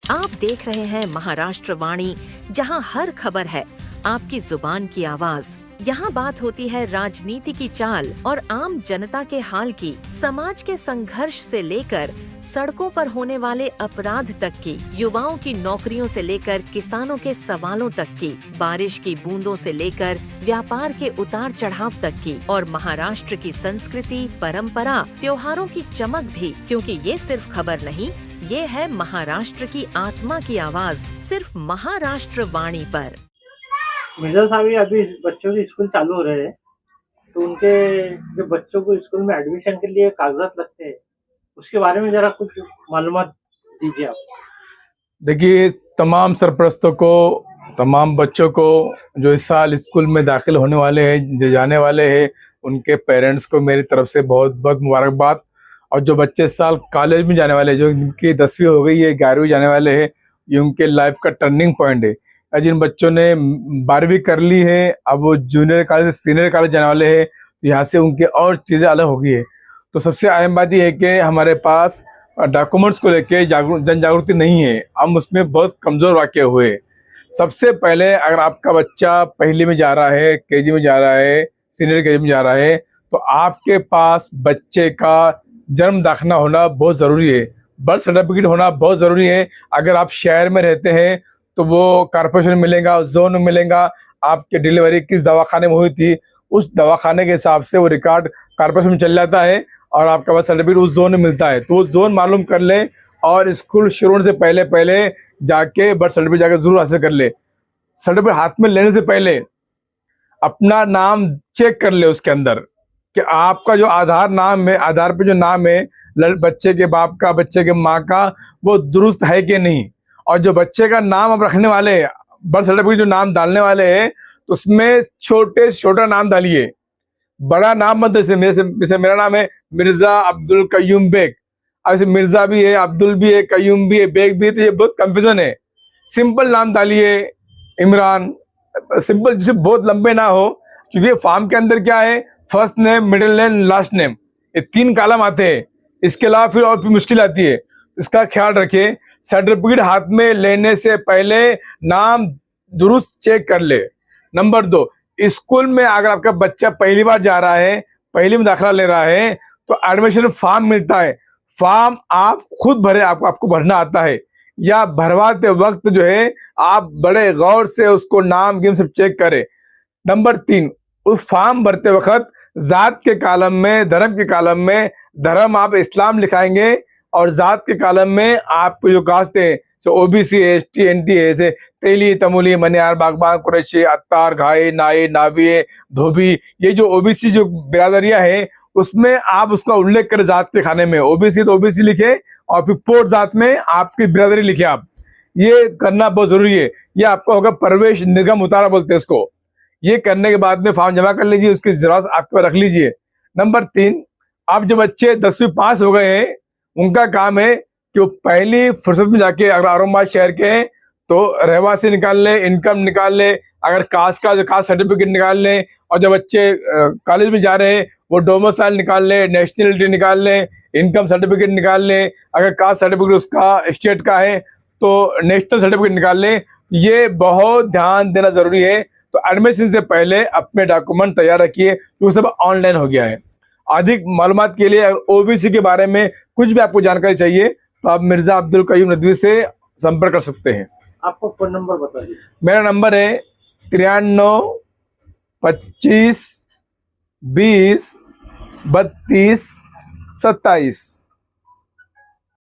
आप देख रहे हैं महाराष्ट्र वाणी, जहां हर खबर है आपकी जुबान की आवाज। यहाँ बात होती है राजनीति की चाल और आम जनता के हाल की, समाज के संघर्ष से लेकर सड़कों पर होने वाले अपराध तक की, युवाओं की नौकरियों से लेकर किसानों के सवालों तक की, बारिश की बूंदों से लेकर व्यापार के उतार चढ़ाव तक की, और महाराष्ट्र की संस्कृति, परंपरा, त्योहारों की चमक भी, क्योंकि ये सिर्फ खबर नहीं, ये है महाराष्ट्र की आत्मा की आवाज, सिर्फ महाराष्ट्र वाणी पर। मिर्जा साहब, ये अभी बच्चों के स्कूल चालू हो रहे हैं, तो उनके जो बच्चों को स्कूल में एडमिशन के लिए कागजात लगते हैं, उसके बारे में जरा कुछ मालूमात दीजिए आप। देखिए, तमाम सरपरस्तों को, तमाम बच्चों को जो इस साल स्कूल में दाखिल होने वाले हैं, जो जाने वाले हैं, उनके पेरेंट्स को मेरी तरफ से बहुत बहुत मुबारकबाद। और जो बच्चे इस साल कॉलेज में जाने वाले हैं, जो इनकी 10वीं हो गई है, 11वीं जाने वाले हैं, ये उनके लाइफ का टर्निंग पॉइंट है। जिन बच्चों ने 12वीं कर ली है, अब वो जूनियर कॉलेज से सीनियर कॉलेज जाने वाले हैं, तो यहाँ से उनके और चीज़ें अलग हो गई है। तो सबसे अहम बात यह है कि हमारे पास डॉक्यूमेंट्स को लेके जन जागृति नहीं है, हम उसमें बहुत कमज़ोर वाक़ हुए। सबसे पहले अगर आपका बच्चा पहली में जा रहा है, केजी में जा रहा है, सीनियर केजी में जा रहा है, तो आपके पास बच्चे का जन्म दाखिला होना बहुत ज़रूरी है, बर्थ सर्टिफिकेट होना बहुत ज़रूरी है। अगर आप शहर में रहते हैं तो वो कॉर्पोरेशन में मिलेगा, जोन में मिलेगा, आपकी डिलीवरी किस दवाखाने में हुई थी, उस दवाखाने के हिसाब से वो रिकॉर्ड कॉर्पोरेशन में चल जाता है और आपका बर्थ सर्टिफिकेट उस जोन में मिलता है। तो वो जोन मालूम कर लें और स्कूल शुरू होने से पहले पहले जाके बर्थ सर्टिफिकेट जाकर जरूर हासिल कर ले। सर्टिफिकेट हाथ में लेने से पहले अपना नाम चेक कर ले उसके अंदर कि आपका जो आधार नाम है, आधार पे जो नाम है बच्चे के बाप का, बच्चे के माँ का, वो दुरुस्त है कि नहीं। और जो बच्चे का नाम आप रखने वाले हैं, बर्थ सर्टिफिकेट जो नाम डालने वाले हैं, तो उसमें छोटे से छोटा नाम डालिए, बड़ा नाम मत। जैसे मेरा नाम है मिर्जा अब्दुल कयूम बेग, अब ऐसे मिर्जा भी है, अब्दुल भी है, कयूम भी है, बेग भी है, तो ये बहुत कंफ्यूजन है। सिंपल नाम डालिए, इमरान, सिंपल, जिसे बहुत लंबे ना हो, क्योंकि फॉर्म के अंदर क्या है, first name, middle name, last name, ये 3 कॉलम आते हैं। इसके अलावा फिर और भी मुश्किल आती है, इसका ख्याल रखें। सर्टिफिकेट हाथ में लेने से पहले नाम दुरुस्त चेक कर ले। नंबर 2, स्कूल में अगर आपका बच्चा पहली बार जा रहा है, पहली में दाखिला ले रहा है, तो एडमिशन फॉर्म मिलता है। फॉर्म आप खुद भरे, आपको भरना आता है, या भरवाते वक्त जो है आप बड़े गौर से उसको नाम गिन सब चेक करें। नंबर 3, उस फॉर्म भरते वक्त जात के कॉलम में, धर्म के कॉलम में धर्म आप इस्लाम लिखाएंगे, और जात के कॉलम में आपको जो कास्ट है, जो ओबीसी, एसटी, एनटी है, जैसे तेली, तमुली, मनियार, बागबान, कुरैशी, अत्तार, घाई, नाई, नावी, धोबी, ये जो ओबीसी जो बिरादरियां हैं, उसमें आप उसका उल्लेख करें जात के खाने में। ओबीसी तो ओबीसी लिखे, और फिर पोर्ट जात में आपकी बिरादरी लिखे। आप ये करना बहुत जरूरी है। ये आपका होगा प्रवेश निर्गम उतारा बोलते हैं इसको। ये करने के बाद में फॉर्म जमा कर लीजिए, उसकी ज़ेरॉक्स आपके पास रख लीजिए। नंबर 3, आप जो बच्चे 10वीं पास हो गए हैं, उनका काम है कि वो पहली फुर्सत में जाके, अगर औरंगाबाद शहर के हैं तो रहवासी निकाल लें, इनकम निकाल लें, अगर कास्ट का जो कास्ट सर्टिफिकेट निकाल लें, और जब बच्चे कॉलेज में जा रहे हैं वो डोमिसाइल निकाल लें, नेशनलिटी निकाल लें, इनकम सर्टिफिकेट निकाल लें, अगर कास्ट सर्टिफिकेट उसका स्टेट का है तो नेशनल सर्टिफिकेट निकाल लें। ये बहुत ध्यान देना जरूरी है। तो एडमिशन से पहले अपने डॉक्यूमेंट तैयार रखिए, क्योंकि सब ऑनलाइन हो गया है। अधिक मालूमात के लिए, अगर ओबीसी के बारे में कुछ भी आपको जानकारी चाहिए, तो आप मिर्जा अब्दुल कयूम नदवी से संपर्क कर सकते हैं। आपको फोन नंबर बताइए। मेरा नंबर है 93 25 20 32 27।